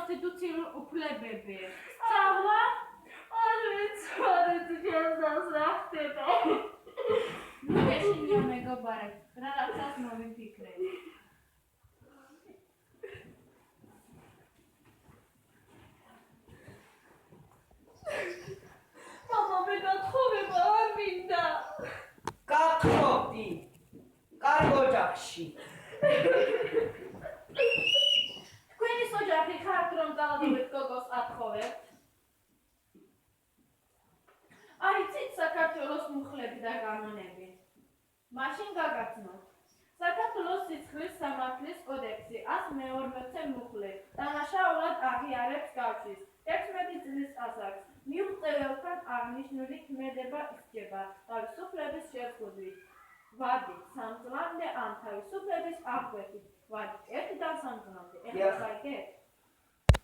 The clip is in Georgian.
კონსტიტუციურ უფლებები. სწავლა არ ვიცი ჩემს რა ხდება. ნუ ეშინია მეგობარად, რაღაცას მოვიფიქრეთ. მამა მე გათხოვება არ მინდა. გათხოვდი. კარგ ოჯახში. თქვენი ოჯახი ხართ რომ ძალადობით გოგოს ათხოვებთ? აიცით საქართველოს მუხლები და განონები. მაშინ გაგაცნოთ. საქართველოს სიცხლის სამართლის კოდექსი 140 მუხლი დანაშაულად აღიარებს გავშის 16 წლის ასაკს. მიუღწეველთან აღნიშნული ქმედება ისჯება თავისუფლების შეზღუდვით, ვადით 3 წლამდე ან თავისუფლების აღკვეთით, ვადით 1-დან 3 წლამდე. ეხლა გაიგეთ?